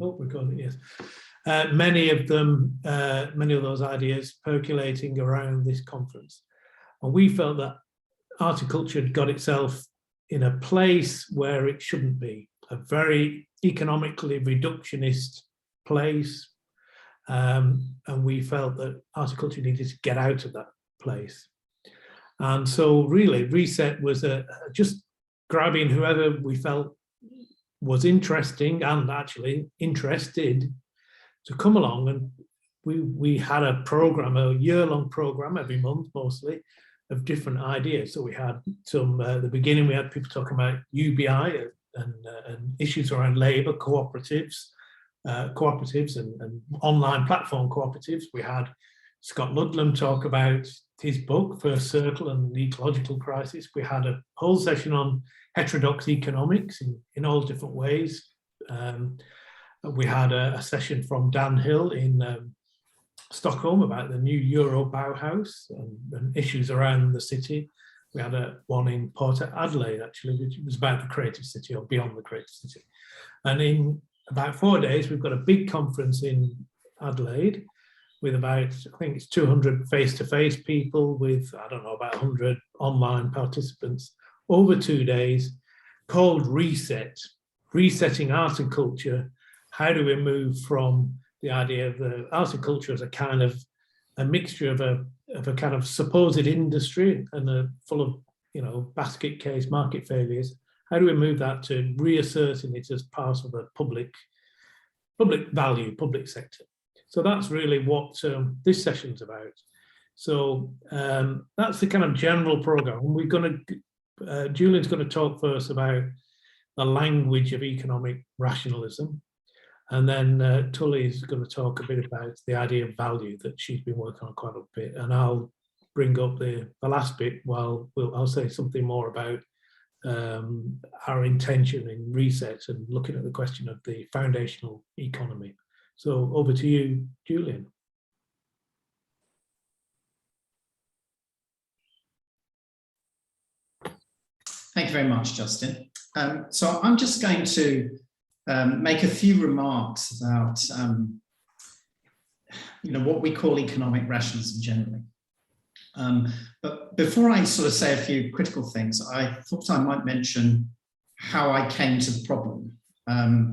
oh, recording, yes. Many of those ideas percolating around this conference. And we felt that horticulture had got itself in a place where it shouldn't be, a very economically reductionist place. And we felt that horticulture needed to get out of that place. And so really Reset was just grabbing whoever we felt was interesting and actually interested to come along. And we had a program, a year-long program every month mostly, of different ideas. So we had some, at the beginning we had people talking about UBI and issues around labour, cooperatives and online platform cooperatives. We had Scott Ludlam talk about his book, First Circle and the Ecological Crisis. We had a whole session on heterodox economics in all different ways. We had a session from Dan Hill in Stockholm about the new Euro Bauhaus and issues around the city. We had one in Port Adelaide, actually, which was about the creative city or beyond the creative city. And in about 4 days, we've got a big conference in Adelaide with about, I think it's 200 face-to-face people with, I don't know, about 100 online participants over 2 days, called Reset, resetting art and culture. How do we move from the idea of the art and culture as a kind of a mixture of a kind of supposed industry and full of, you know, basket case market failures? How do we move that to reasserting it as part of a public value, public sector? So that's really what this session's about. So that's the kind of general program. We're going to, Julian's going to talk first about the language of economic rationalism. And then Tully is going to talk a bit about the idea of value that she's been working on quite a bit. And I'll bring up the last bit while I'll say something more about our intention in Reset and looking at the question of the foundational economy. So over to you, Julian. Thank you very much, Justin. So I'm just going to make a few remarks about what we call economic rationalism generally. But before I sort of say a few critical things, I thought I might mention how I came to the problem,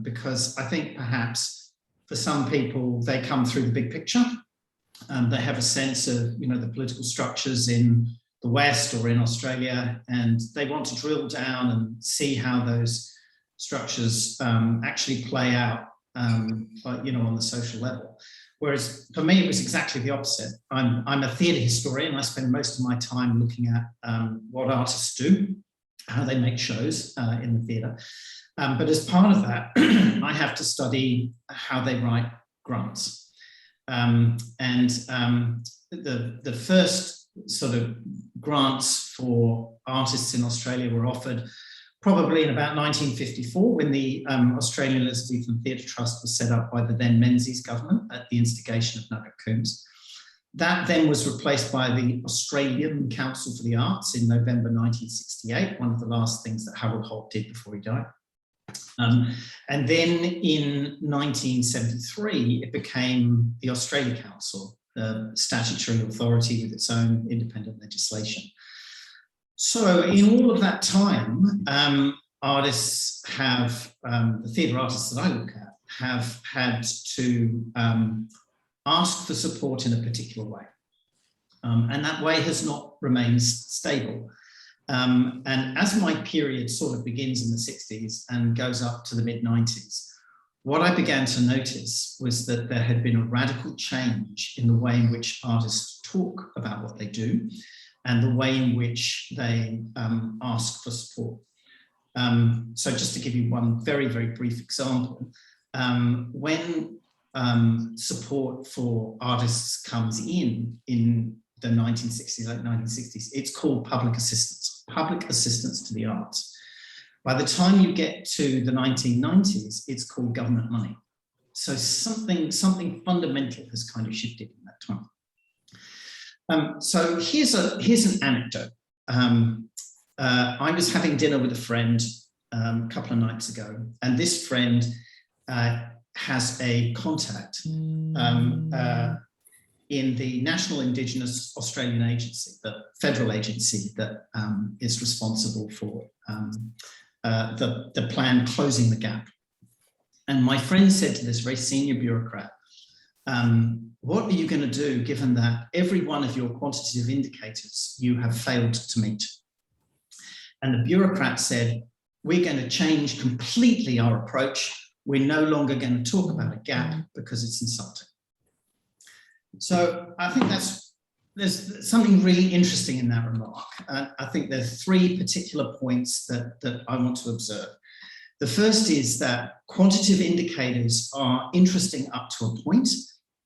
because I think perhaps for some people they come through the big picture. They have a sense of the political structures in the West or in Australia, and they want to drill down and see how those structures actually play out, on the social level. Whereas for me, it was exactly the opposite. I'm a theatre historian. I spend most of my time looking at what artists do, how they make shows in the theatre. But as part of that, I have to study how they write grants. The first sort of grants for artists in Australia were offered probably in about 1954, when the Australian Elizabethan Theatre Trust was set up by the then Menzies government at the instigation of Nugget Coombs. That then was replaced by the Australian Council for the Arts in November 1968, one of the last things that Harold Holt did before he died. And then in 1973, it became the Australia Council, the statutory authority with its own independent legislation. So in all of that time, artists have, the theatre artists that I look at, have had to ask for support in a particular way. And that way has not remained stable. And as my period sort of begins in the 60s and goes up to the mid-90s, what I began to notice was that there had been a radical change in the way in which artists talk about what they do and the way in which they ask for support. So just to give you one very, very brief example, when support for artists comes in the 1960s, late 1960s, it's called public assistance to the arts. By the time you get to the 1990s, it's called government money. So something fundamental has kind of shifted in that time. So here's an anecdote. I was having dinner with a friend a couple of nights ago, and this friend has a contact in the National Indigenous Australian Agency, the federal agency that is responsible for the plan Closing the Gap. And my friend said to this very senior bureaucrat, what are you going to do given that every one of your quantitative indicators you have failed to meet? And the bureaucrat said, we're going to change completely our approach. We're no longer going to talk about a gap because it's insulting. So I think there's something really interesting in that remark. I think there are three particular points that I want to observe. The first is that quantitative indicators are interesting up to a point,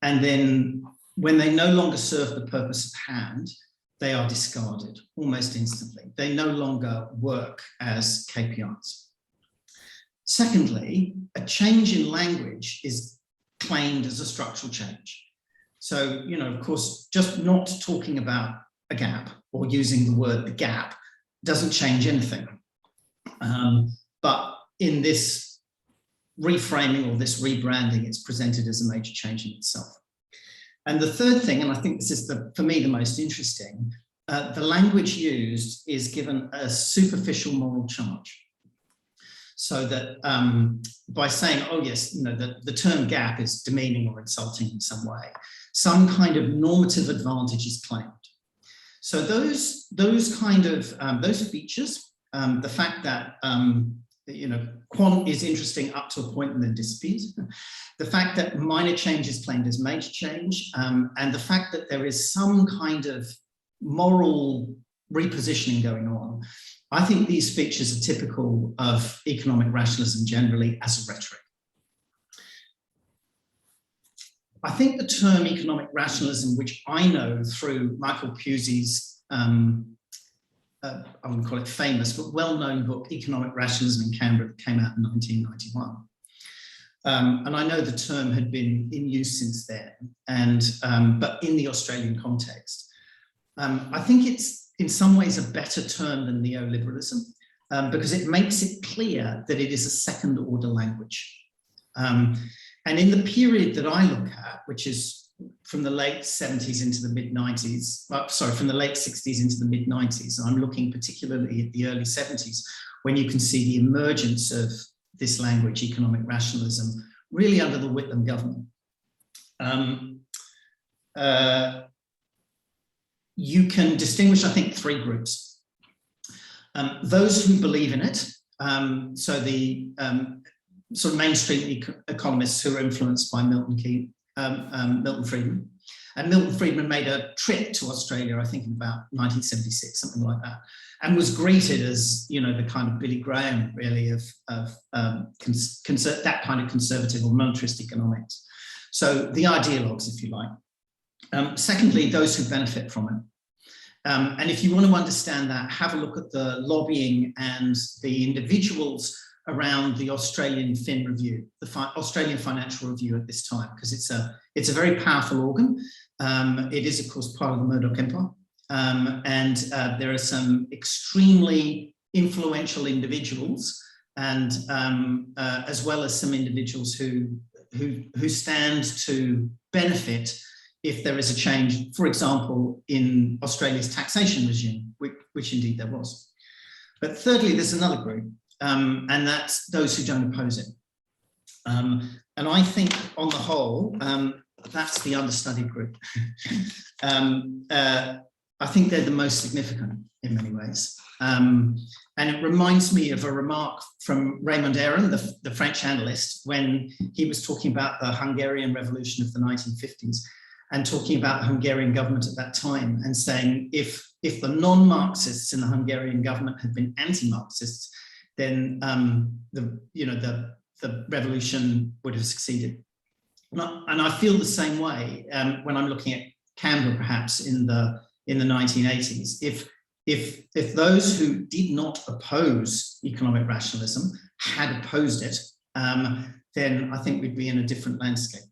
and then when they no longer serve the purpose at hand, they are discarded almost instantly. They no longer work as KPIs. Secondly, a change in language is claimed as a structural change. So, of course, just not talking about a gap or using the word the gap doesn't change anything. But in this reframing or this rebranding, it's presented as a major change in itself. And the third thing, and I think this is for me the most interesting, the language used is given a superficial moral charge. So that by saying, oh yes, the term gap is demeaning or insulting in some way, some kind of normative advantage is claimed. So those features, the fact that quant is interesting up to a point and then disappears, the fact that minor change is claimed as major change, and the fact that there is some kind of moral repositioning going on, I think these features are typical of economic rationalism generally as a rhetoric. I think the term economic rationalism, which I know through Michael Pusey's, I wouldn't call it famous, but well-known book, Economic Rationalism in Canberra, that came out in 1991. And I know the term had been in use since then, but in the Australian context. I think it's in some ways a better term than neoliberalism, because it makes it clear that it is a second-order language. And in the period that I look at, which is from the late 70s into the mid-90s, from the late 60s into the mid-90s, and I'm looking particularly at the early 70s, when you can see the emergence of this language, economic rationalism, really under the Whitlam government. You can distinguish, I think, three groups. Those who believe in it, so the sort of mainstream economists who are influenced by Milton Friedman. And Milton Friedman made a trip to Australia, I think in about 1976, something like that, and was greeted as, the kind of Billy Graham, really, of that kind of conservative or monetarist economics. So the ideologues, if you like. Secondly, those who benefit from it. And if you want to understand that, have a look at the lobbying and the individuals around the Australian Fin Review, the Australian Financial Review at this time, because it's a very powerful organ. It is, of course, part of the Murdoch Empire. And there are some extremely influential individuals, and as well as some individuals who stand to benefit if there is a change, for example, in Australia's taxation regime, which indeed there was. But thirdly, there's another group, and that's those who don't oppose it. And I think, on the whole, that's the understudied group. I think they're the most significant in many ways. And it reminds me of a remark from Raymond Aron, the French analyst, when he was talking about the Hungarian Revolution of the 1950s and talking about the Hungarian government at that time, and saying if the non-Marxists in the Hungarian government had been anti-Marxists, then the revolution would have succeeded. And I feel the same way when I'm looking at Canberra, perhaps in the 1980s. If those who did not oppose economic rationalism had opposed it, then I think we'd be in a different landscape.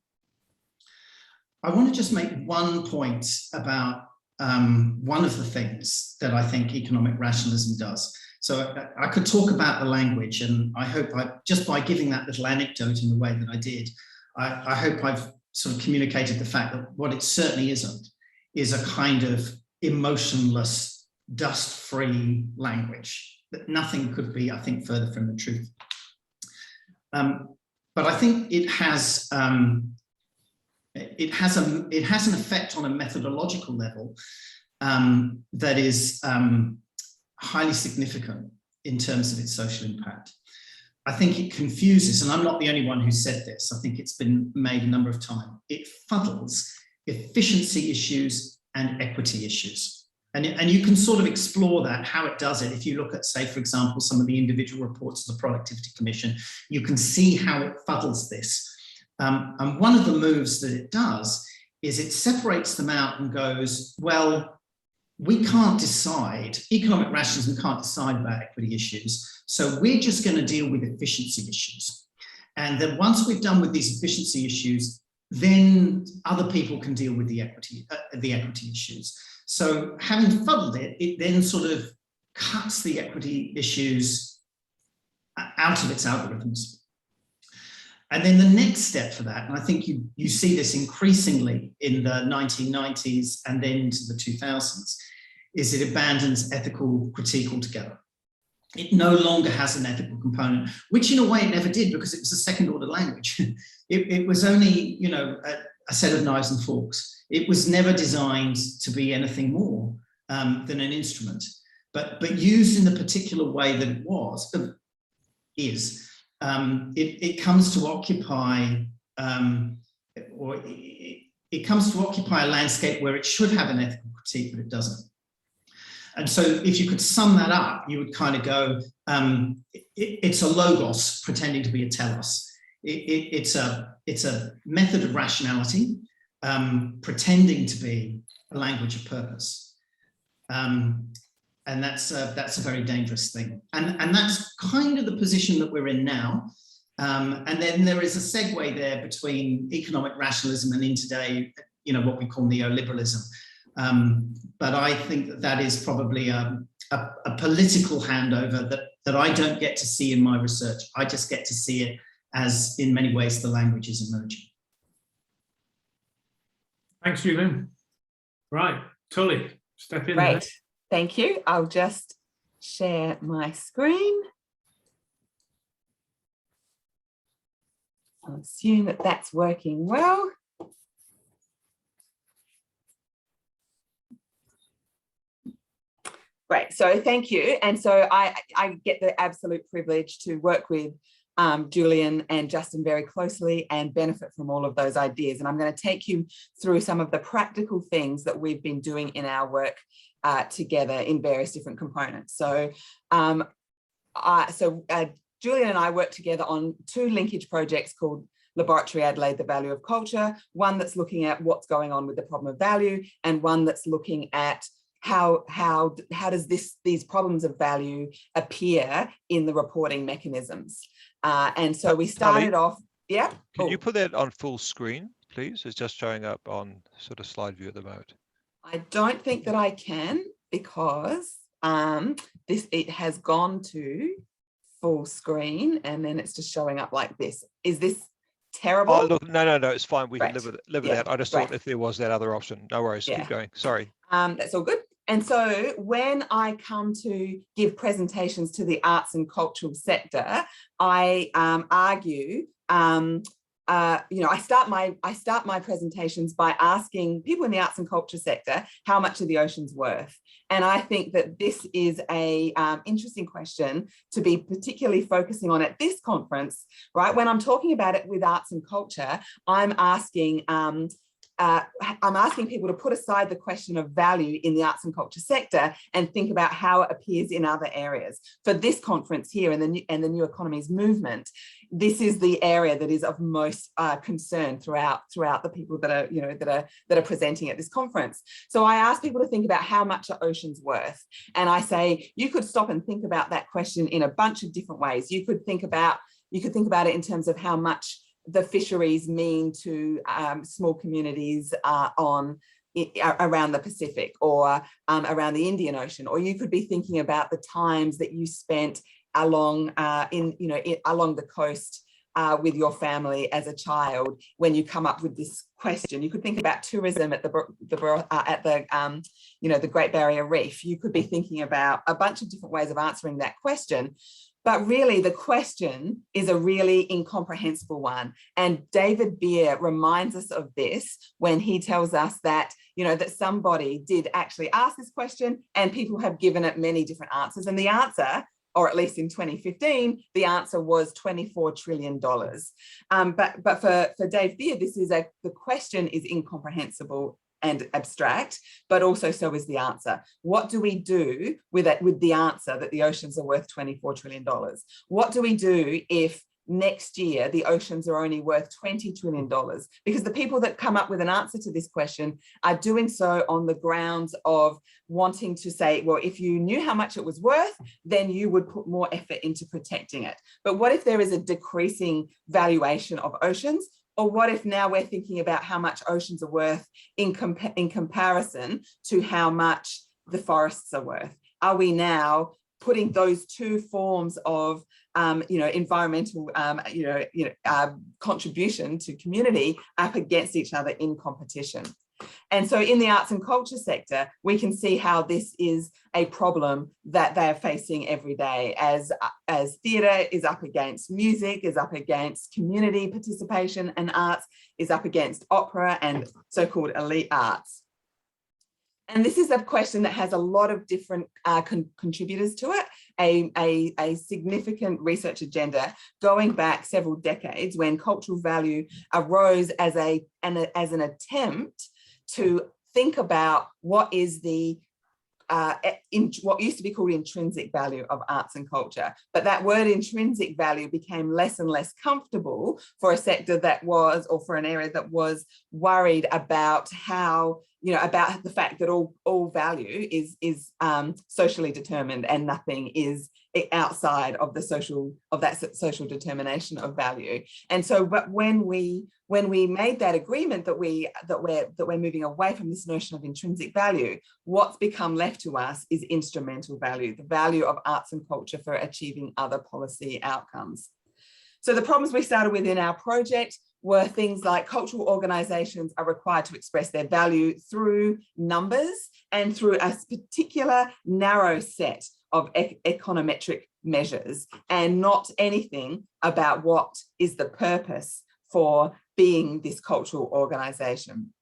I want to just make one point about one of the things that I think economic rationalism does. So I could talk about the language, and I hope just by giving that little anecdote in the way that I did, I hope I've sort of communicated the fact that what it certainly isn't is a kind of emotionless, dust-free language. That nothing could be, I think, further from the truth. But I think it has an effect on a methodological level that is highly significant in terms of its social impact. I think it confuses, and I'm not the only one who said this, I think it's been made a number of times, it fuddles efficiency issues and equity issues. And you can sort of explore that, how it does it. If you look at, say, for example, some of the individual reports of the Productivity Commission, you can see how it fuddles this. And one of the moves that it does is it separates them out and goes, well, we can't decide, economic rationalism can't decide about equity issues, so we're just going to deal with efficiency issues. And then once we're done with these efficiency issues, then other people can deal with the equity issues. So having fuddled it, it then sort of cuts the equity issues out of its algorithms. And then the next step for that, and I think you see this increasingly in the 1990s and then into the 2000s, is it abandons ethical critique altogether. It no longer has an ethical component, which in a way it never did because it was a second order language. It was only, you know, a set of knives and forks. It was never designed to be anything more than an instrument, but used in the particular way that it it comes to occupy, it comes to occupy a landscape where it should have an ethical critique, but it doesn't. And so if you could sum that up, you would kind of go, it's a logos pretending to be a telos. It's a method of rationality, pretending to be a language of purpose. And that's a very dangerous thing. And that's kind of the position that we're in now. And then there is a segue there between economic rationalism and in today, you know, what we call neoliberalism. But I think that is probably a political handover that I don't get to see in my research. I just get to see it as, in many ways, the language is emerging. Thanks, Julian. Right, Tully, step in. Great, there. thank you. I'll just share my screen. I'll assume that that's working well. Great, so thank you. And so I get the absolute privilege to work with Julian and Justin very closely and benefit from all of those ideas. And I'm going to take you through some of the practical things that we've been doing in our work together in various different components. So, Julian and I work together on two linkage projects called Laboratory Adelaide, The Value of Culture, one that's looking at what's going on with the problem of value, and one that's looking at how does these problems of value appear in the reporting mechanisms. And so we started off, yeah. Can you put that on full screen, please? It's just showing up on sort of slide view at the moment. I don't think that I can because it has gone to full screen and then it's just showing up like this. Is this terrible? Oh, look, no, it's fine. We can live with Yeah, that. I just thought if there was that other option. No worries, keep going. Sorry. That's all good. And so when I come to give presentations to the arts and cultural sector, I argue, I start my presentations by asking people in the arts and culture sector, how much are the oceans worth? And I think that this is a interesting question to be particularly focusing on at this conference, right? When I'm talking about it with arts and culture, I'm asking people to put aside the question of value in the arts and culture sector and think about how it appears in other areas. For this conference here and the New Economies movement, this is the area that is of most concern throughout the people that are presenting at this conference. So I ask people to think about how much are oceans worth, and I say you could stop and think about that question in a bunch of different ways. You could think about it in terms of how much the fisheries mean to small communities around the Pacific, or around the Indian Ocean, or you could be thinking about the times that you spent along along the coast with your family as a child. When you come up with this question, you could think about tourism at the Great Barrier Reef. You could be thinking about a bunch of different ways of answering that question. But really, the question is a really incomprehensible one. And David Beer reminds us of this when he tells us that, that somebody did actually ask this question and people have given it many different answers. And the answer, or at least in 2015, the answer was $24 trillion. But for Dave Beer, the question is incomprehensible and abstract, but also so is the answer. What do we do with the answer that the oceans are worth $24 trillion? What do we do if next year the oceans are only worth $20 trillion? Because the people that come up with an answer to this question are doing so on the grounds of wanting to say, well, if you knew how much it was worth, then you would put more effort into protecting it. But what if there is a decreasing valuation of oceans? Or what if now we're thinking about how much oceans are worth in comparison to how much the forests are worth? Are we now putting those two forms of environmental contribution to community up against each other in competition? And so in the arts and culture sector, we can see how this is a problem that they're facing every day, as theatre is up against music, is up against community participation, and arts is up against opera and so-called elite arts. And this is a question that has a lot of different contributors to it, a significant research agenda going back several decades when cultural value arose as an attempt to think about what is what used to be called intrinsic value of arts and culture. But that word intrinsic value became less and less comfortable for a sector that was, or for an area that was worried about how, about the fact that all value is socially determined and nothing is outside of the social determination of value. And so, but when we made that agreement that we're moving away from this notion of intrinsic value, what's become left to us is instrumental value, the value of arts and culture for achieving other policy outcomes. So the problems we started with in our project were things like cultural organisations are required to express their value through numbers and through a particular narrow set of econometric measures, and not anything about what is the purpose for being this cultural organisation.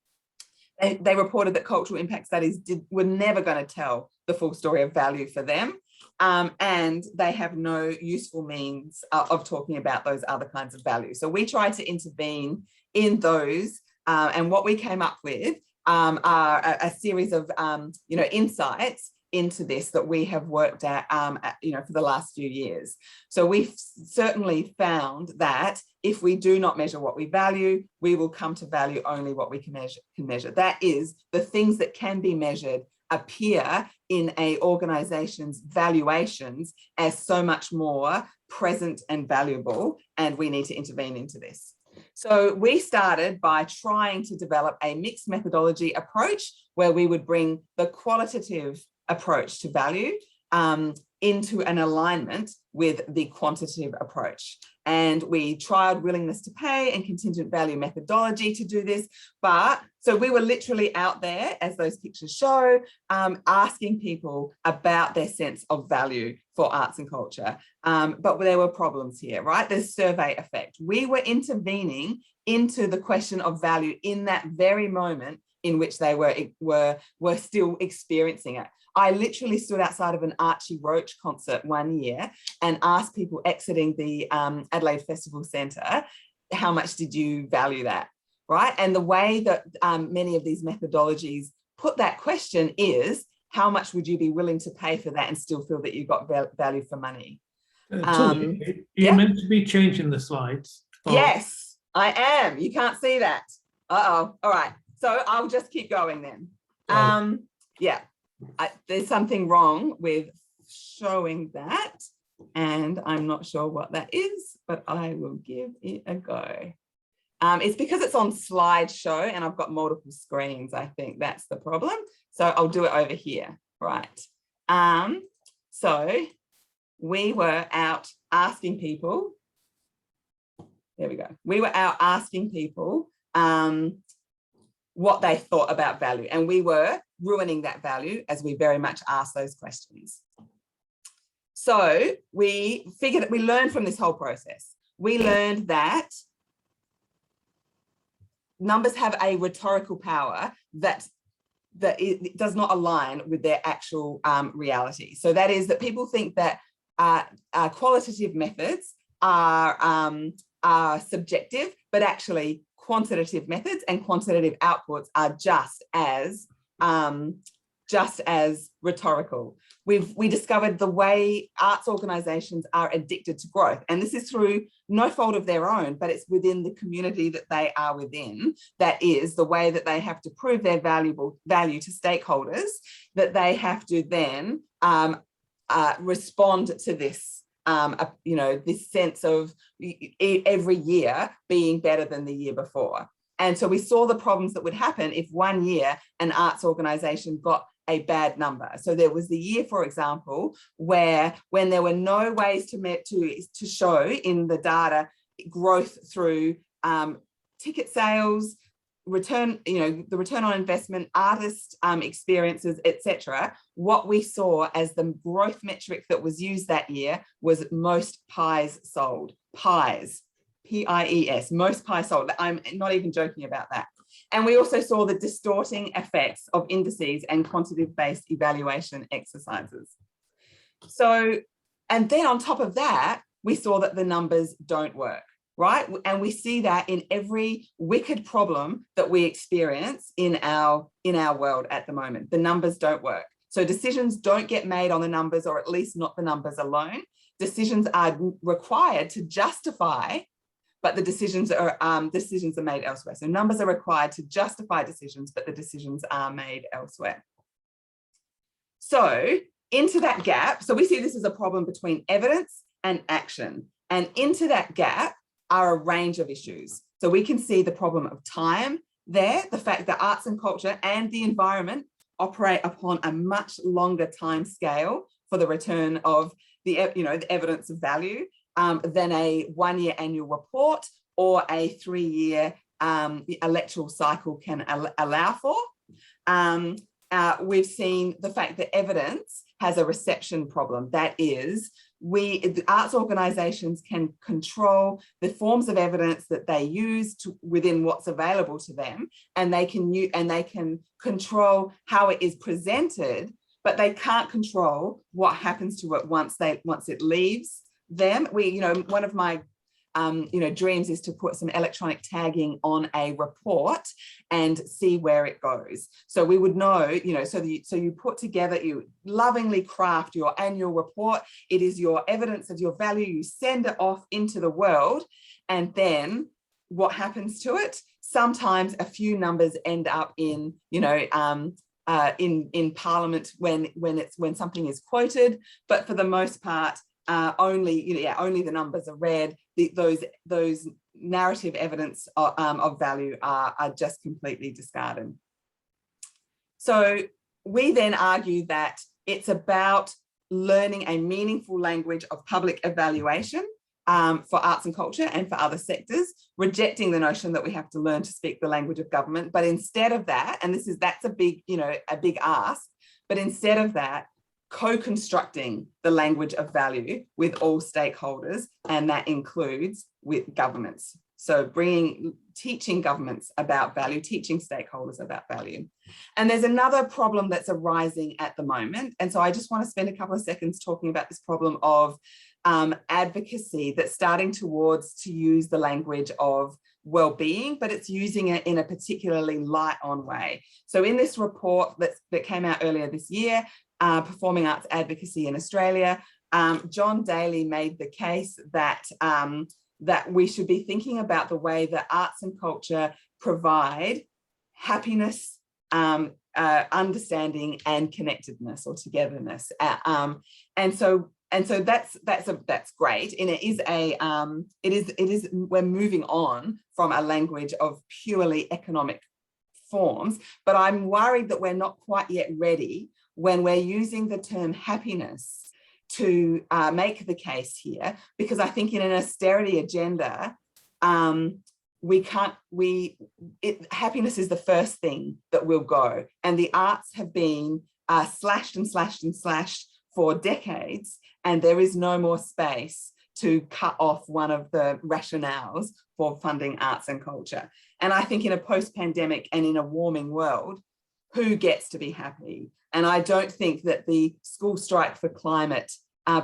They reported that cultural impact studies were never going to tell the full story of value for them, and they have no useful means of talking about those other kinds of values. So we tried to intervene in those, and what we came up with are a series of insights into this that we have worked at for the last few years. So we've certainly found that if we do not measure what we value, we will come to value only what we can measure. That is, the things that can be measured appear in a organization's valuations as so much more present and valuable, and we need to intervene into this. So we started by trying to develop a mixed methodology approach where we would bring the qualitative approach to value into an alignment with the quantitative approach. And we tried willingness to pay and contingent value methodology to do this. But so we were literally out there, as those pictures show, asking people about their sense of value for arts and culture. But there were problems here, right? There's survey effect. We were intervening into the question of value in that very moment in which they were still experiencing it. I literally stood outside of an Archie Roach concert one year and asked people exiting the Adelaide Festival Centre, how much did you value that, right? And the way that many of these methodologies put that question is, how much would you be willing to pay for that and still feel that you got value for money? Tully, you're meant to be changing the slides. Yes, I am. You can't see that. Uh-oh. All right. So I'll just keep going then. Yeah. There's something wrong with showing that, and I'm not sure what that is, but I will give it a go. It's because it's on slideshow and I've got multiple screens. I think that's the problem. So I'll do it over here, right? So we were out asking people, there we go. We were out asking people what they thought about value, and we were ruining that value as we very much asked those questions. So we learned from this whole process. We learned that numbers have a rhetorical power that it does not align with their actual reality. So that is that people think that qualitative methods are subjective, but actually quantitative methods and quantitative outputs are just as rhetorical. We discovered the way arts organisations are addicted to growth, and this is through no fault of their own, but it's within the community that they are within. That is the way that they have to prove their value to stakeholders, that they have to then respond to this, this sense of every year being better than the year before. And so we saw the problems that would happen if one year an arts organisation got a bad number. So there was the year, for example, when there were no ways to show in the data growth through ticket sales, the return on investment, artist experiences, etc. What we saw as the growth metric that was used that year was most pies sold. Pies, P-I-E-S, most pies sold. I'm not even joking about that. And we also saw the distorting effects of indices and quantitative-based evaluation exercises. So, and then on top of that, we saw that the numbers don't work, right? And we see that in every wicked problem that we experience in our world at the moment. The numbers don't work. So decisions don't get made on the numbers, or at least not the numbers alone. Decisions are required to justify, but the decisions are made elsewhere. So numbers are required to justify decisions, but the decisions are made elsewhere. So into that gap, so we see this as a problem between evidence and action. And into that gap are a range of issues. So we can see the problem of time there, the fact that arts and culture and the environment operate upon a much longer time scale for the return of the evidence of value than a one-year annual report or a 3-year electoral cycle can allow for. We've seen the fact that evidence has a reception problem. That is, the arts organisations can control the forms of evidence that they use within what's available to them, and they can control how it is presented, but they can't control what happens to it once it leaves them. One of my dreams is to put some electronic tagging on a report and see where it goes. So we would know, so you put together, you lovingly craft your annual report. It is your evidence of your value. You send it off into the world, and then what happens to it? Sometimes a few numbers end up in Parliament when something is quoted, but for the most part, only the numbers are read. Those narrative evidence of value are just completely discarded. So we then argue that it's about learning a meaningful language of public evaluation for arts and culture and for other sectors, rejecting the notion that we have to learn to speak the language of government. But instead of that, and that's a big ask, but instead of that, co-constructing the language of value with all stakeholders, and that includes with governments. So teaching governments about value, teaching stakeholders about value. And there's another problem that's arising at the moment. And so I just want to spend a couple of seconds talking about this problem of advocacy that's starting to use the language of well-being, but it's using it in a particularly light-on way. So in this report that came out earlier this year, Performing Arts Advocacy in Australia, John Daly made the case that we should be thinking about the way that arts and culture provide happiness, understanding and connectedness or togetherness. And so so that's great, and we're moving on from a language of purely economic forms, but I'm worried that we're not quite yet ready when we're using the term happiness to make the case here, because I think in an austerity agenda, happiness is the first thing that will go, and the arts have been slashed and slashed and slashed for decades, and there is no more space to cut off one of the rationales for funding arts and culture. And I think in a post-pandemic and in a warming world, who gets to be happy? And I don't think that the school strike for climate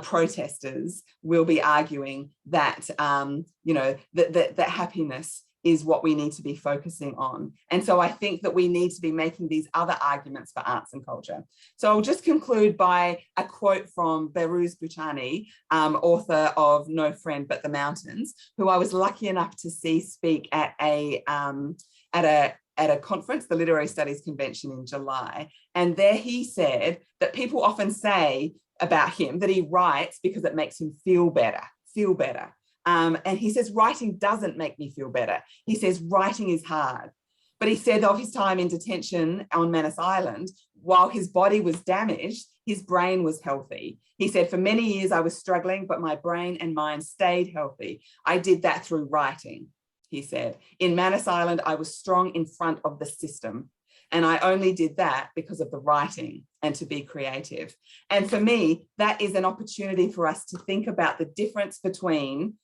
protesters will be arguing that, that happiness is what we need to be focusing on. And so I think that we need to be making these other arguments for arts and culture. So I'll just conclude by a quote from Behrouz Boochani, author of No Friend But the Mountains, who I was lucky enough to see speak at a conference, the Literary Studies Convention in July. And there he said that people often say about him that he writes because it makes him feel better. And he says, writing doesn't make me feel better. He says, writing is hard. But he said of his time in detention on Manus Island, while his body was damaged, his brain was healthy. He said, for many years I was struggling, but my brain and mind stayed healthy. I did that through writing, he said. In Manus Island, I was strong in front of the system. And I only did that because of the writing and to be creative. And for me, that is an opportunity for us to think about the difference between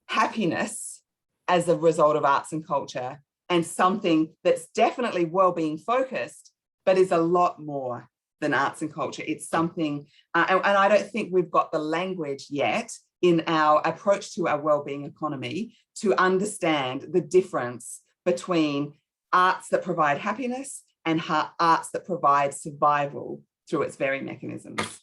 happiness as a result of arts and culture and something that's definitely well-being focused, but is a lot more than arts and culture. It's something, and I don't think we've got the language yet in our approach to our well-being economy to understand the difference between arts that provide happiness and arts that provide survival through its very mechanisms.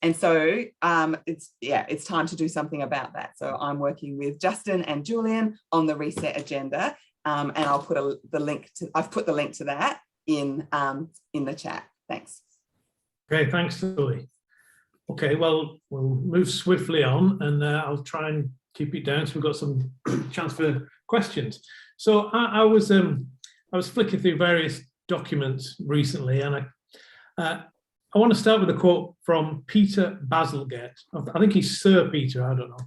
And so it's time to do something about that. So I'm working with Justin and Julian on the reset agenda, and I'll put I've put the link to that in the chat. Thanks. Okay, thanks, Tully. Okay, well, we'll move swiftly on, and I'll try and keep it down so we've got some chance for questions. So I was flicking through various documents recently, and I want to start with a quote from Peter Bazalgette. I think he's Sir Peter, I don't know.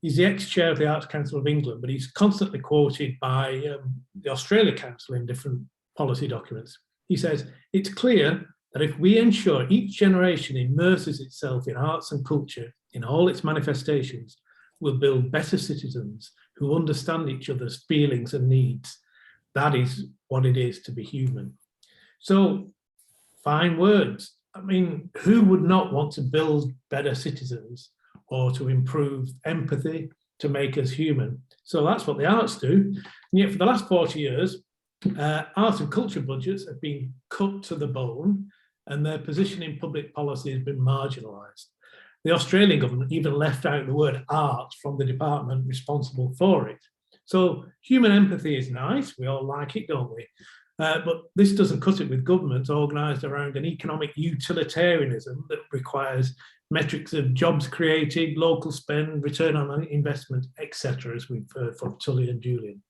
He's the ex-chair of the Arts Council of England, but he's constantly quoted by the Australia Council in different policy documents. He says, it's clear that if we ensure each generation immerses itself in arts and culture in all its manifestations, we'll build better citizens who understand each other's feelings and needs. That is what it is to be human. So, fine words. I mean, who would not want to build better citizens or to improve empathy, to make us human? So that's what the arts do. And yet for the last 40 years, arts and culture budgets have been cut to the bone and their position in public policy has been marginalised. The Australian government even left out the word art from the department responsible for it. So human empathy is nice, we all like it, don't we? But this doesn't cut it with governments organised around an economic utilitarianism that requires metrics of jobs created, local spend, return on investment, etc., as we've heard from Tully and Julian.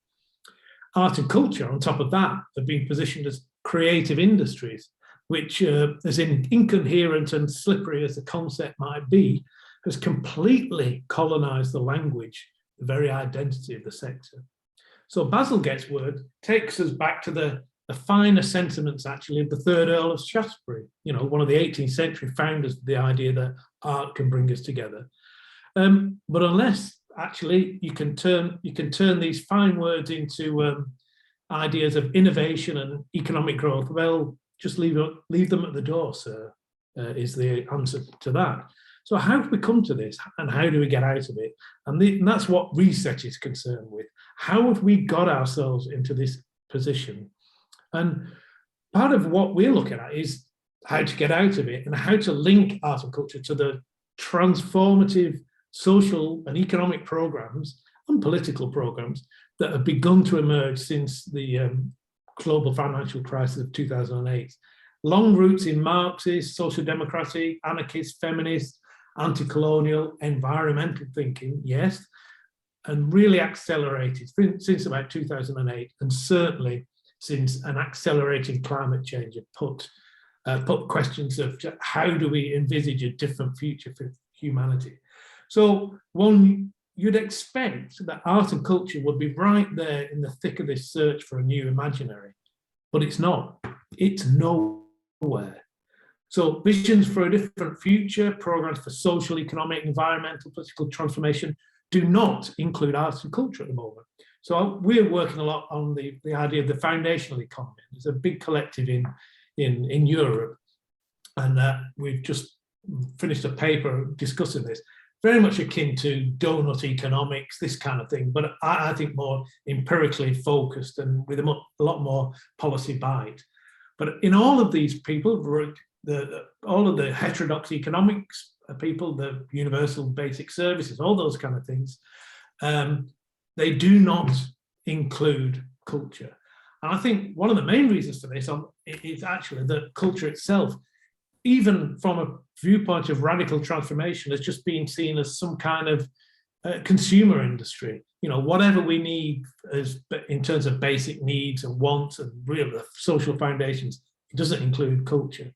Art and culture, on top of that, have been positioned as creative industries, which, as incoherent and slippery as the concept might be, has completely colonised the language, the very identity of the sector. So Bazalgette's word takes us back to the finer sentiments, actually, of the third Earl of Shaftesbury, one of the 18th century founders of the idea that art can bring us together. But unless, actually, you can turn these fine words into ideas of innovation and economic growth, well, just leave them at the door, sir, is the answer to that. So how do we come to this and how do we get out of it? And that's what research is concerned with. How have we got ourselves into this position? And part of what we're looking at is how to get out of it and how to link art and culture to the transformative social and economic programs and political programs that have begun to emerge since the global financial crisis of 2008. Long roots in Marxist, social democratic, anarchist, feminist, anti-colonial, environmental thinking, yes, and really accelerated since about 2008, and certainly since an accelerating climate change had put questions of how do we envisage a different future for humanity. So you'd expect that art and culture would be right there in the thick of this search for a new imaginary, but it's not. It's nowhere. So visions for a different future, programs for social, economic, environmental, political transformation do not include arts and culture at the moment. So we're working a lot on the idea of the foundational economy. There's a big collective in Europe, and we've just finished a paper discussing this, very much akin to donut economics, this kind of thing, but I think more empirically focused and with a lot more policy bite. But in all of these people, all of the heterodox economics people, the universal basic services, all those kind of things, they do not include culture. And I think one of the main reasons for this is actually that culture itself, even from a viewpoint of radical transformation, has just been seen as some kind of consumer industry. You know, whatever we need in terms of basic needs and wants and real social foundations, it doesn't include culture.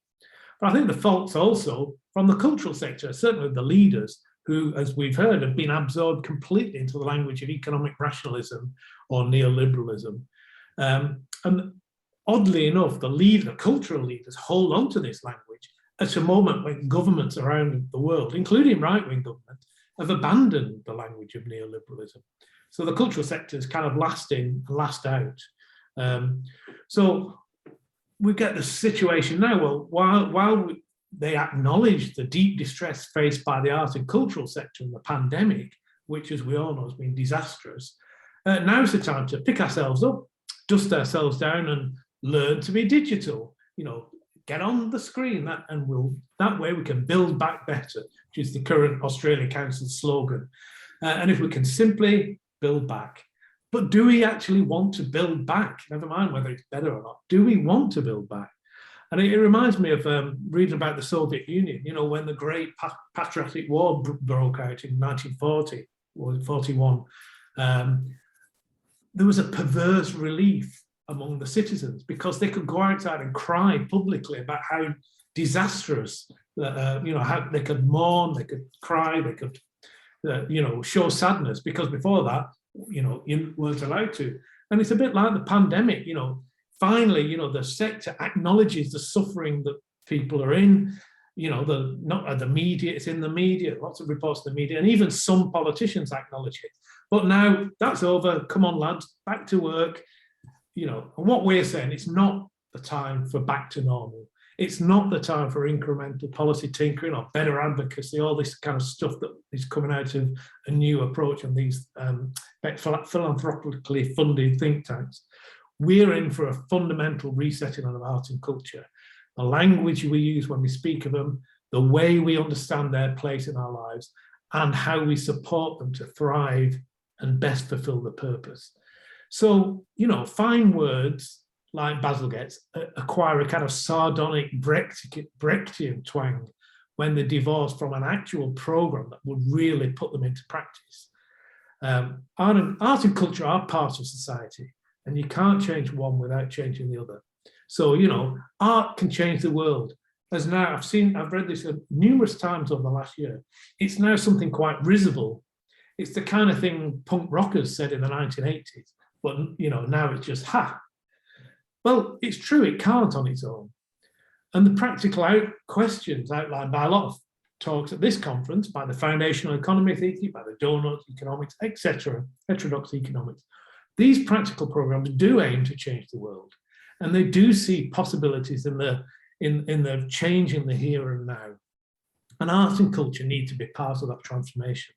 But I think the fault's also from the cultural sector, certainly the leaders who, as we've heard, have been absorbed completely into the language of economic rationalism or neoliberalism. And oddly enough, the cultural leaders hold on to this language at a moment when governments around the world, including right-wing governments, have abandoned the language of neoliberalism. So the cultural sector is kind of last in, last out. So we get the situation now, well, while they acknowledge the deep distress faced by the art and cultural sector in the pandemic, which, as we all know, has been disastrous, now's the time to pick ourselves up, dust ourselves down and learn to be digital, you know, get on the screen, that way we can build back better, which is the current Australia Council's slogan. And if we can simply build back. But do we actually want to build back? Never mind whether it's better or not. Do we want to build back? And it reminds me of reading about the Soviet Union, you know, when the Great Patriotic War broke out in 1940 or 41, there was a perverse relief among the citizens because they could go outside and cry publicly about how disastrous, you know, how they could mourn, they could cry, they could, you know, show sadness, because before that, you know, you weren't allowed to. And it's a bit like the pandemic, you know, finally, you know, the sector acknowledges the suffering that people are in, you know, not the media, it's in the media, lots of reports in the media, and even some politicians acknowledge it. But now that's over, come on lads, back to work, you know. And what we're saying, it's not the time for back to normal. It's not the time for incremental policy tinkering or better advocacy, all this kind of stuff that is coming out of a new approach on these philanthropically funded think tanks. We're in for a fundamental resetting of art and culture. The language we use when we speak of them, the way we understand their place in our lives, and how we support them to thrive and best fulfill the purpose. So, you know, fine words like Basil gets acquire a kind of sardonic Brechtian twang when they're divorced from an actual program that would really put them into practice. Art and culture are part of society, and you can't change one without changing the other. So, you know, art can change the world. As now I've read this numerous times over the last year. It's now something quite risible. It's the kind of thing punk rockers said in the 1980s, but, you know, now it's just, Well, it's true, it can't on its own. And the practical questions outlined by a lot of talks at this conference, by the foundational economy theory, by the donut economics, etc., heterodox economics, these practical programs do aim to change the world. And they do see possibilities in the change in the here and now. And art and culture need to be part of that transformation.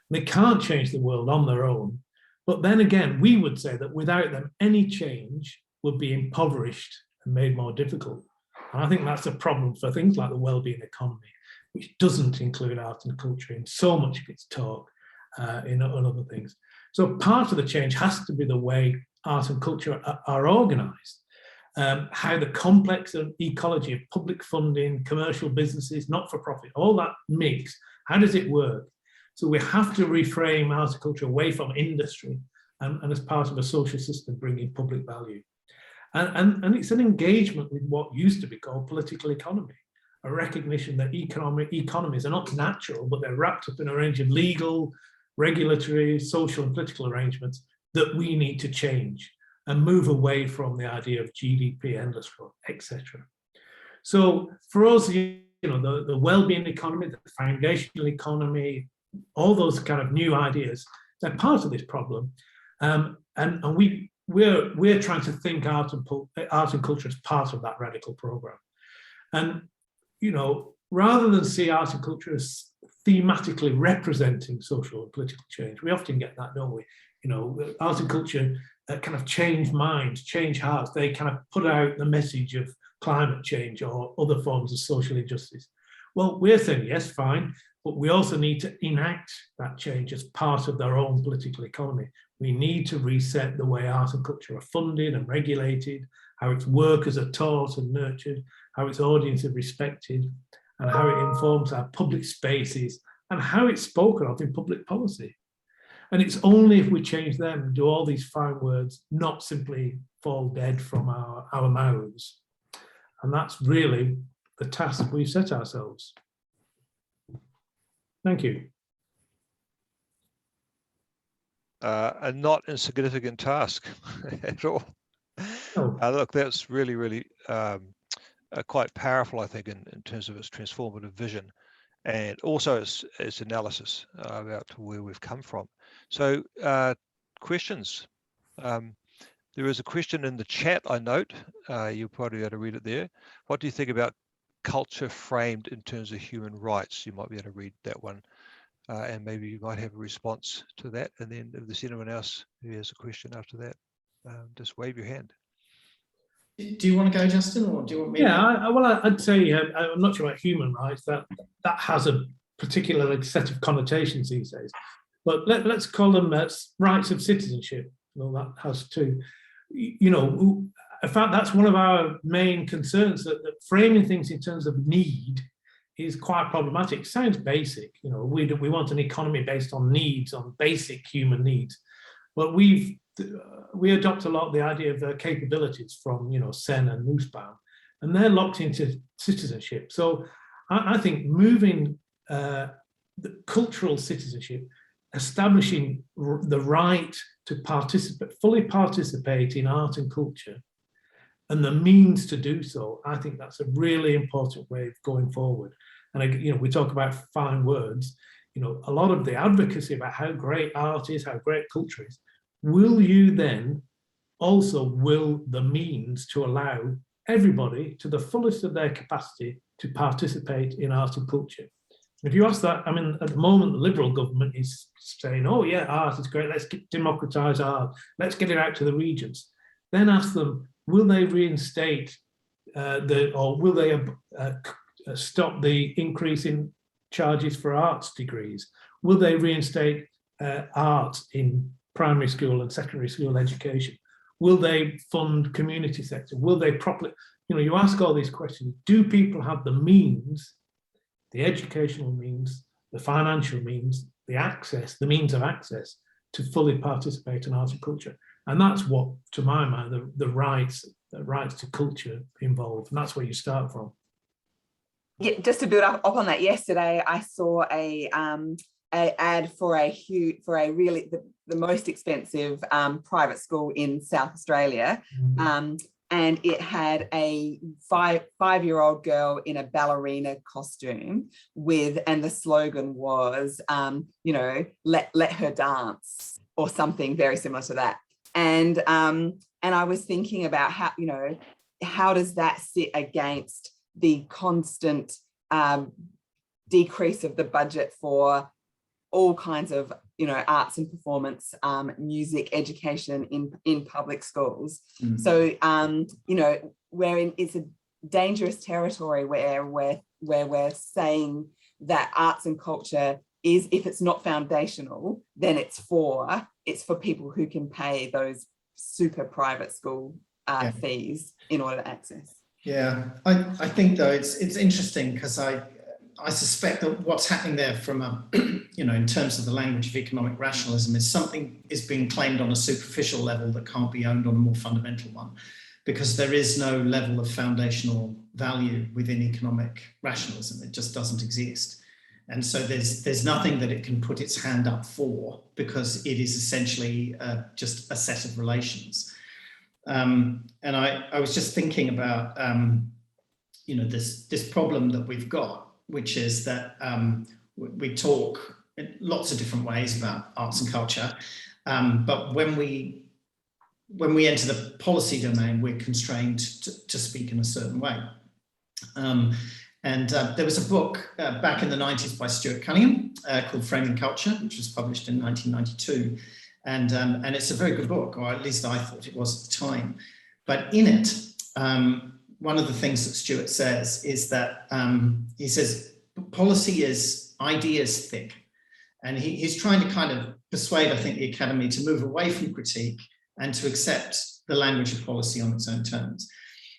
They can't change the world on their own. But then again, we would say that without them, any change would be impoverished and made more difficult. And I think that's a problem for things like the well-being economy, which doesn't include art and culture in so much of its talk in other things. So part of the change has to be the way art and culture are organised. how the complex ecology of public funding, commercial businesses, not-for-profit, all that mix, how does it work? So we have to reframe arts and culture away from industry and as part of a social system bringing public value. And it's an engagement with what used to be called political economy, a recognition that economies are not natural, but they're wrapped up in a range of legal, regulatory, social and political arrangements that we need to change and move away from the idea of GDP, endless growth, etc. So for us, you know, the well-being economy, the foundational economy, all those kind of new ideas, they're part of this problem. And we're trying to think art and culture as part of that radical program. And, you know, rather than see art and culture as thematically representing social and political change, we often get that, don't we? You know, art and culture kind of change minds, change hearts. They kind of put out the message of climate change or other forms of social injustice. Well, we're saying, yes, fine, but we also need to enact that change as part of their own political economy. We need to reset the way art and culture are funded and regulated, how its workers are taught and nurtured, how its audience are respected, and how it informs our public spaces and how it's spoken of in public policy. And it's only if we change them and do all these fine words not simply fall dead from our mouths. And that's really the task we've set ourselves. Thank you. A not insignificant task at all. Oh. Look, that's really quite powerful, I think, in terms of its transformative vision, and also its analysis about where we've come from. So questions. There is a question in the chat, I note. You'll probably be able to read it there. What do you think about culture framed in terms of human rights? You might be able to read that one. And maybe you might have a response to that. And then if there's anyone else who has a question after that, just wave your hand. Do you want to go, Justin, or do you want me? Yeah, well, I'd say I'm not sure about human rights. That has a particular set of connotations these days. But let's call them rights of citizenship. Well, that has too. You know, in fact, that's one of our main concerns, that framing things in terms of need is quite problematic. It sounds basic. You know, we want an economy based on needs, on basic human needs. But we adopt a lot of the idea of capabilities from, you know, Sen and Nussbaum, and they're locked into citizenship. So I think moving the cultural citizenship, establishing the right to fully participate in art and culture, and the means to do so, I think that's a really important way of going forward. And, you know, we talk about fine words, you know, a lot of the advocacy about how great art is, how great culture is, will you then also will the means to allow everybody to the fullest of their capacity to participate in art and culture? If you ask that, I mean, at the moment, the Liberal government is saying, oh yeah, art is great, let's democratise art, let's get it out to the regions. Then ask them, will they reinstate or will they stop the increase in charges for arts degrees? Will they reinstate art in primary school and secondary school education? Will they fund community sector? Will they properly, you know, you ask all these questions. Do people have the means, the educational means, the financial means, the access, the means of access to fully participate in art and culture? And that's what, to my mind, the rights to culture involve, and that's where you start from. Yeah, just to build up on that, yesterday I saw a ad for a really the most expensive private school in South Australia, and it had a five-year-old girl in a ballerina costume and the slogan was, you know, let her dance, or something very similar to that. And I was thinking about how, you know, how does that sit against the constant decrease of the budget for all kinds of, you know, arts and performance, music, education in public schools. Mm-hmm. So, you know, it's a dangerous territory where we're saying that arts and culture is, if it's not foundational, then it's for people who can pay those super private school fees in order to access. Yeah, I think though it's interesting because I suspect that what's happening there from a, in terms of the language of economic rationalism is something is being claimed on a superficial level that can't be owned on a more fundamental one, because there is no level of foundational value within economic rationalism. It just doesn't exist. And so there's nothing that it can put its hand up for, because it is essentially just a set of relations. And I was just thinking about, this problem that we've got, which is that we talk in lots of different ways about arts and culture, but when we enter the policy domain, we're constrained to speak in a certain way. There was a book back in the 90s by Stuart Cunningham called Framing Culture, which was published in 1992. And it's a very good book, or at least I thought it was at the time. But in it, one of the things that Stuart says is that he says policy is ideas thick. And he's trying to kind of persuade, I think, the academy to move away from critique and to accept the language of policy on its own terms.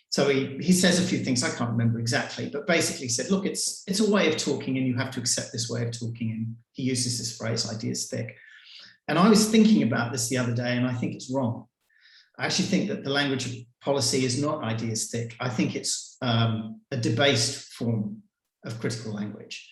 So he says a few things, I can't remember exactly, but basically said, look, it's a way of talking and you have to accept this way of talking. And he uses this phrase, ideas thick. And I was thinking about this the other day, and I think it's wrong. I actually think that the language of policy is not ideas thick. I think it's a debased form of critical language.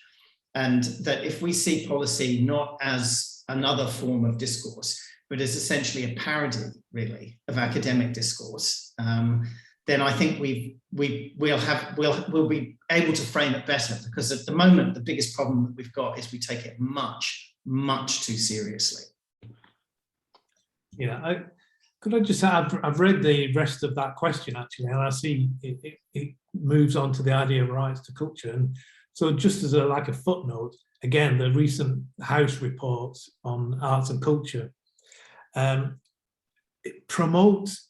And that if we see policy not as another form of discourse, but as essentially a parody, really, of academic discourse, then I think we'll be able to frame it better, because at the moment, the biggest problem that we've got is we take it much, much too seriously. Yeah, could I just say, I've read the rest of that question actually, and I see it moves on to the idea of rights to culture. And so just as a footnote, again, the recent House reports on arts and culture, it promotes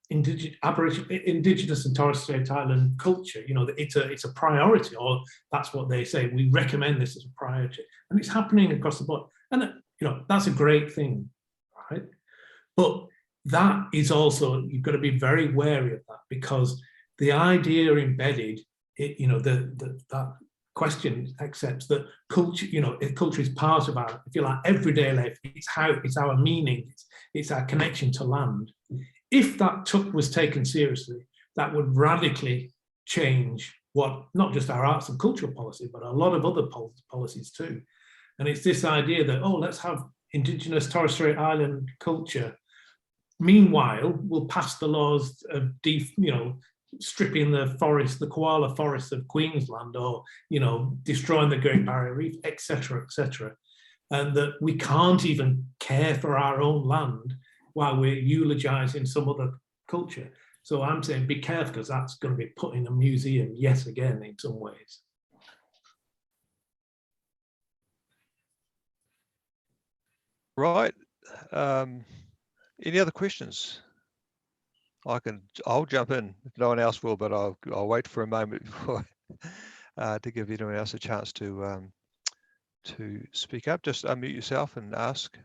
Indigenous and Torres Strait Island culture. It's a priority, or that's what they say. We recommend this as a priority, and it's happening across the board. And that's a great thing, right? But that is also, you've got to be very wary of that, because the idea embedded, that question accepts that culture, culture is part of our, if you like, everyday life. It's our meaning, it's our connection to land. If that was taken seriously, that would radically change what, not just our arts and cultural policy, but a lot of other policies too. And it's this idea that, let's have Indigenous Torres Strait Island culture. Meanwhile, we'll pass the laws of stripping the forest, the koala forests of Queensland, or destroying the Great Barrier Reef, etc., etc., and that we can't even care for our own land while we're eulogizing some other culture. So I'm saying be careful, because that's going to be put in a museum yet again in some ways. Right. Any other questions? I'll jump in if no one else will, but I'll wait for a moment before to give anyone else a chance to speak up. Just unmute yourself and ask.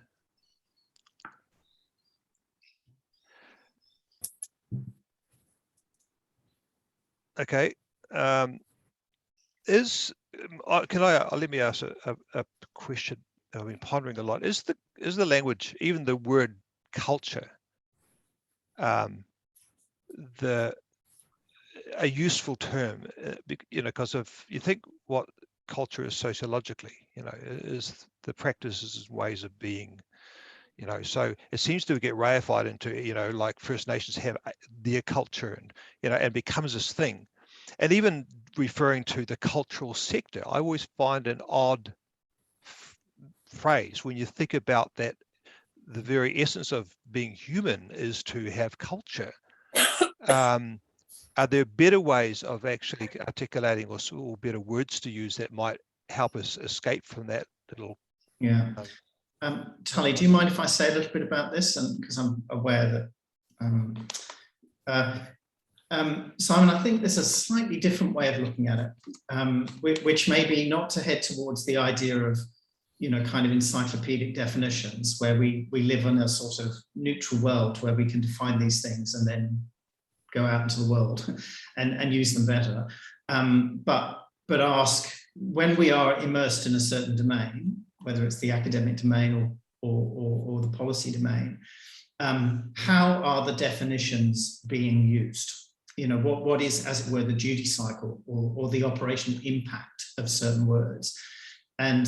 Okay. Let me ask a question I've been pondering a lot. Is the language, even the word culture, a useful term? Because if you think what culture is sociologically, is the practices and ways of being, so it seems to get reified into, like First Nations have their culture, and becomes this thing. And even referring to the cultural sector, I always find an odd phrase when you think about that. The very essence of being human is to have culture. Are there better ways of actually articulating, or better words to use that might help us escape from that little? Yeah. Tully, do you mind if I say a little bit about this? And because I'm aware that Simon, I think there's a slightly different way of looking at it, which may be not to head towards the idea of kind of encyclopedic definitions where we live in a sort of neutral world where we can define these things and then go out into the world and use them better. But ask, when we are immersed in a certain domain, whether it's the academic domain or the policy domain, how are the definitions being used? What is, as it were, the duty cycle or the operational impact of certain words? And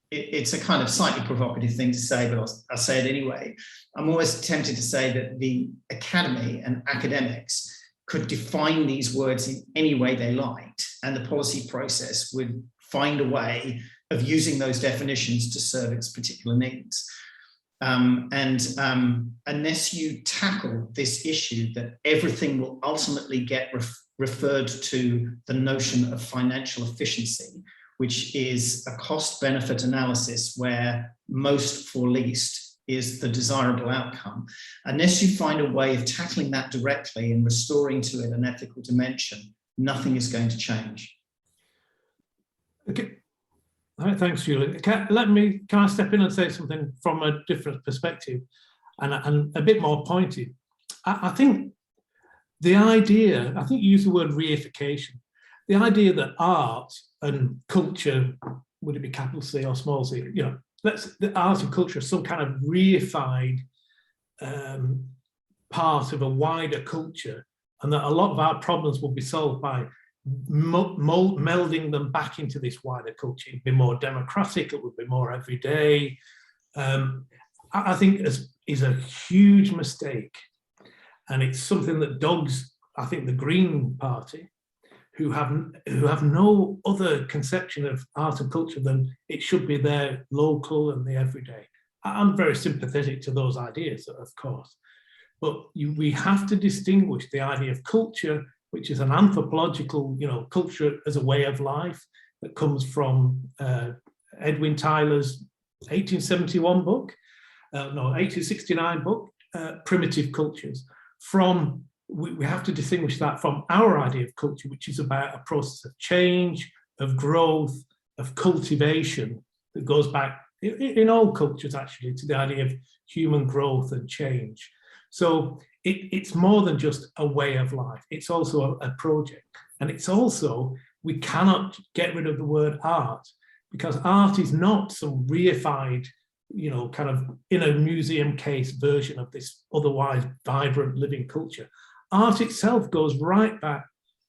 it's a kind of slightly provocative thing to say, but I'll say it anyway. I'm always tempted to say that the academy and academics could define these words in any way they liked, and the policy process would find a way of using those definitions to serve its particular needs. Unless you tackle this issue that everything will ultimately get referred to the notion of financial efficiency, which is a cost-benefit analysis where most for least is the desirable outcome. Unless you find a way of tackling that directly and restoring to it an ethical dimension, nothing is going to change. Okay. All right, thanks, Julian. Can I step in and say something from a different perspective and a bit more pointed? I think the idea, I think you use the word reification, the idea that art and culture, would it be capital C or small c, the art and culture is some kind of reified part of a wider culture, and that a lot of our problems will be solved by melding them back into this wider culture. It'd be more democratic, it would be more everyday. I think is a huge mistake, and it's something that dogs, I think, the Green Party, who have no other conception of art and culture than it should be their local and the everyday. I'm very sympathetic to those ideas, of course, but we have to distinguish the idea of culture, which is an anthropological, culture as a way of life that comes from Edwin Tyler's 1871 book, 1869 book, Primitive Cultures. We have to distinguish that from our idea of culture, which is about a process of change, of growth, of cultivation that goes back in all cultures actually to the idea of human growth and change. So it's more than just a way of life. It's also a project. And it's also, we cannot get rid of the word art, because art is not some reified, kind of in a museum case version of this otherwise vibrant living culture. Art itself goes right back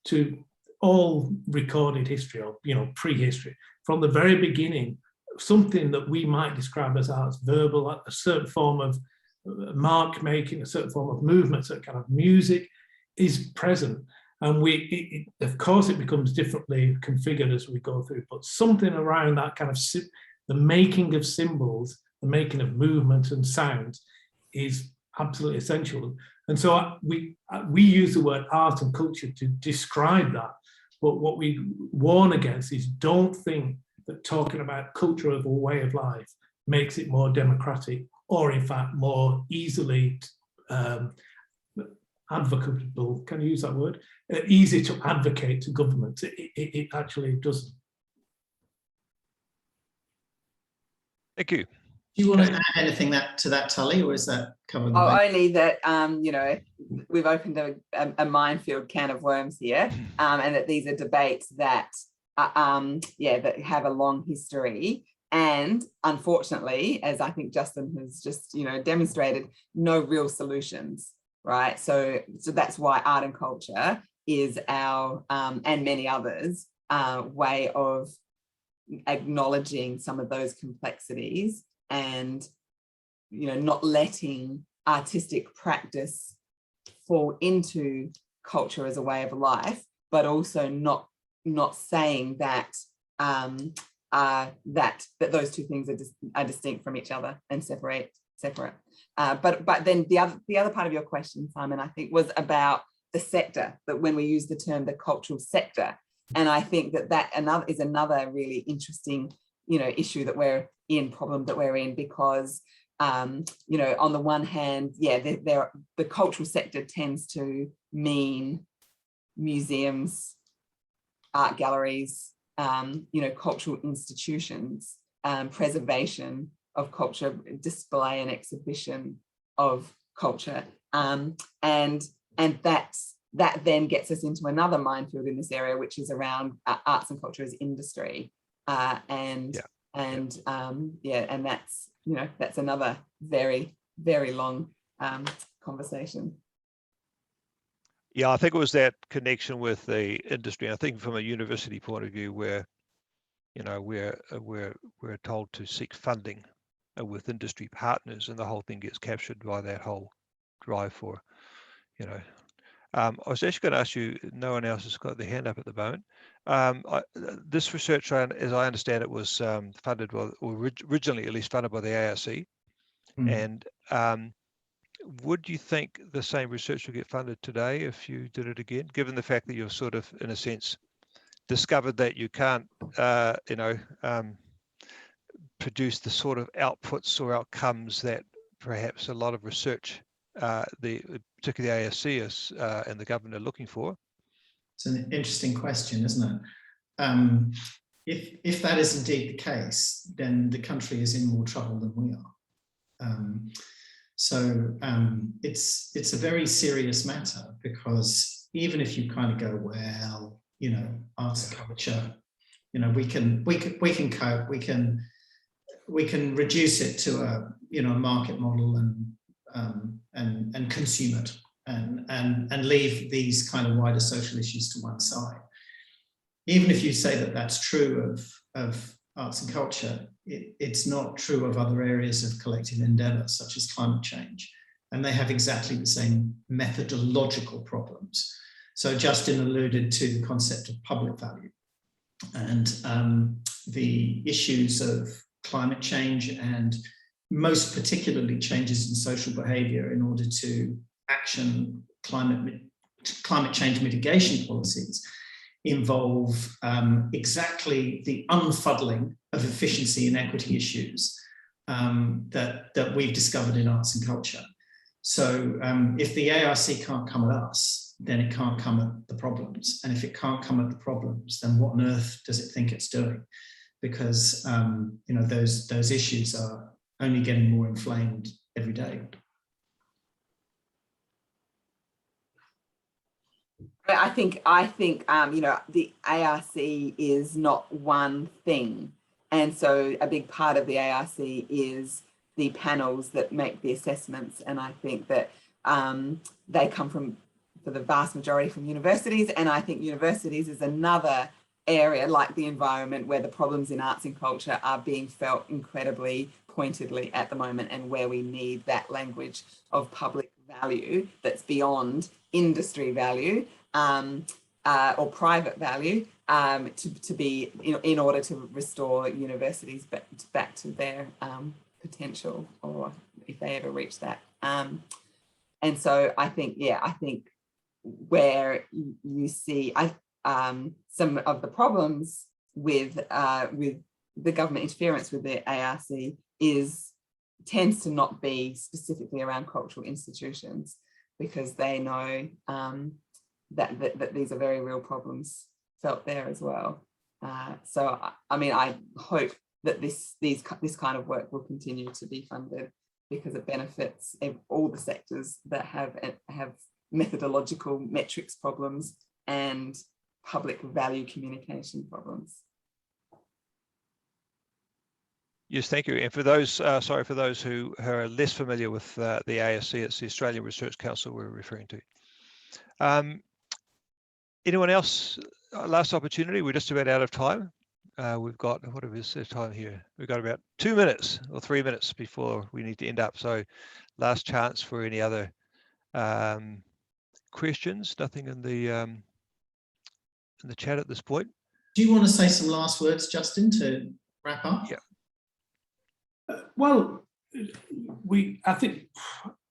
to all recorded history, or prehistory. From the very beginning, something that we might describe as art's verbal, a certain form of mark making, a certain form of movement, certain kind of music is present. And of course, it becomes differently configured as we go through, but something around that kind of the making of symbols, the making of movement and sound is absolutely essential. And so we use the word art and culture to describe that. But what we warn against is, don't think that talking about culture as a way of life makes it more democratic, or in fact more easily advocable. Can you use that word? Easy to advocate to government. It actually doesn't. Thank you. Do you want to add anything to that, Tully, or is that covered? Only that we've opened a minefield can of worms here, and that these are debates that that have a long history, and unfortunately, as I think Justin has just demonstrated, no real solutions, right? So that's why art and culture is our and many others way of acknowledging some of those complexities, and not letting artistic practice fall into culture as a way of life, but also not saying that that those two things are distinct from each other and separate. But then the other part of your question, Simon, I think was about the sector, that when we use the term the cultural sector, and I think that is another really interesting issue that we're in, problem that we're in, because on the one hand, the cultural sector tends to mean museums, art galleries, cultural institutions, preservation of culture, display and exhibition of culture, and that then gets us into another minefield in this area, which is around arts and culture as industry, and that's another very, very long conversation. Yeah, I think it was that connection with the industry. I think from a university point of view, where we're told to seek funding with industry partners, and the whole thing gets captured by that whole drive for, I was actually going to ask you, no one else has got their hand up at the moment. This research, as I understand it, was funded by, or originally at least funded by the ARC. And would you think the same research would get funded today if you did it again, given the fact that you've sort of, in a sense, discovered that you can't, produce the sort of outputs or outcomes that perhaps a lot of research, particularly the ASC and the government are looking for? It's an interesting question, isn't it? If that is indeed the case, then the country is in more trouble than we are. It's a very serious matter, because even if you kind of go, well, arts and culture, we can cope, we can reduce it to a market model and consume it and leave these kind of wider social issues to one side. Even if you say that that's true of arts and culture, it's not true of other areas of collective endeavour, such as climate change, and they have exactly the same methodological problems. So Justin alluded to the concept of public value, and the issues of climate change, and most particularly changes in social behaviour in order to action climate change mitigation policies, involve exactly the unfuddling of efficiency and equity issues that we've discovered in arts and culture. So if the ARC can't come at us, then it can't come at the problems. And if it can't come at the problems, then what on earth does it think it's doing? Because those issues are only getting more inflamed every day. I think the ARC is not one thing, and so a big part of the ARC is the panels that make the assessments, and I think that they come from, for the vast majority, from universities, and I think universities is another area, like the environment, where the problems in arts and culture are being felt incredibly pointedly at the moment, and where we need that language of public value that's beyond industry value or private value to be in order to restore universities back to their potential, or if they ever reach that. And so I think where you see some of the problems with the government interference with the ARC tends to not be specifically around cultural institutions, because they know that these are very real problems felt there as well. So I mean, I hope that this kind of work will continue to be funded, because it benefits all the sectors that have methodological metrics problems and public value communication problems. Yes, thank you. And for those, for those who are less familiar with the ASC, it's the Australian Research Council we're referring to. Anyone else? Last opportunity. We're just about out of time. We've got, what is the time here? We've got about 2 minutes or 3 minutes before we need to end up. So last chance for any other questions. Nothing in the chat at this point. Do you want to say some last words, Justin, to wrap up? Yeah. Well, I think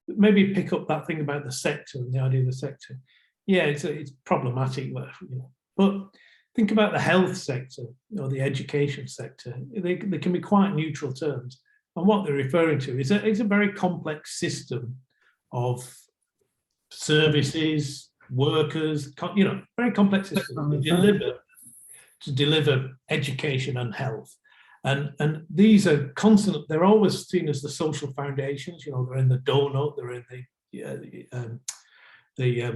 maybe pick up that thing about the sector and the idea of the sector. Yeah, it's problematic, but think about the health sector or the education sector. They can be quite neutral terms, and what they're referring to is a very complex system of services, workers, very complex system that deliver to deliver education and health. And these are constant, they're always seen as the social foundations, you know, they're in the donut, they're in the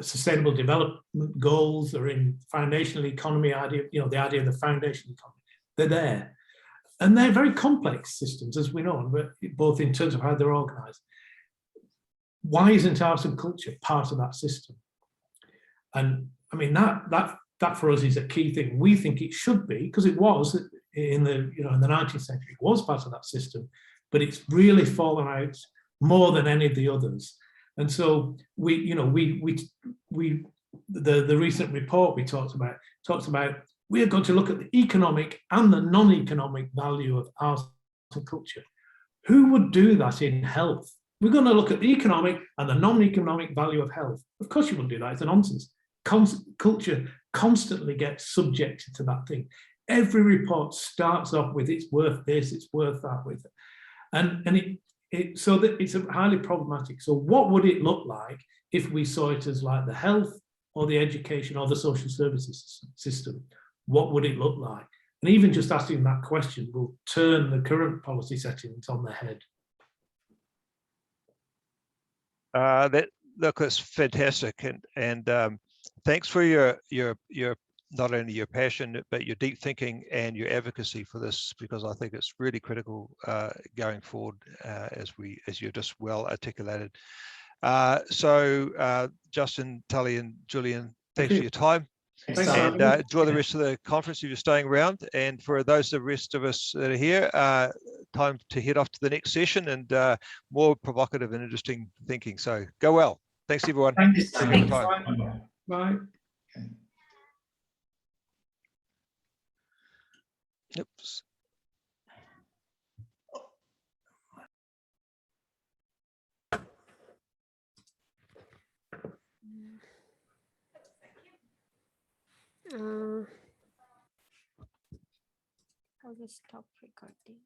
sustainable development goals, they're in foundational economy idea, you know, the idea of the foundational economy, they're there. And they're very complex systems, as we know, both in terms of how they're organized. Why isn't arts and culture part of that system? And I mean, that for us is a key thing. We think it should be, because it was in the 19th century, it was part of that system, but it's really fallen out more than any of the others. And so the recent report we talked about we are going to look at the economic and the non-economic value of arts and culture. Who would do that in health? We're going to look at the economic and the non-economic value of health. Of course you wouldn't do that, it's a nonsense. Culture constantly gets subjected to that thing. Every report starts off with it's worth this, it's worth that with it. And so that it's highly problematic. So what would it look like if we saw it as like the health or the education or the social services system? What would it look like? And even just asking that question will turn the current policy settings on their head. That's fantastic, and thanks for your not only your passion but your deep thinking and your advocacy for this, because I think it's really critical going forward, as you just well articulated. So Justin, Tully, and Julian, thanks for your time. And enjoy the rest of the conference if you're staying around. And for the rest of us that are here, time to head off to the next session and more provocative and interesting thinking. So go well. Thanks, everyone. Thank you so much. Bye. Oops. I'll just stop recording.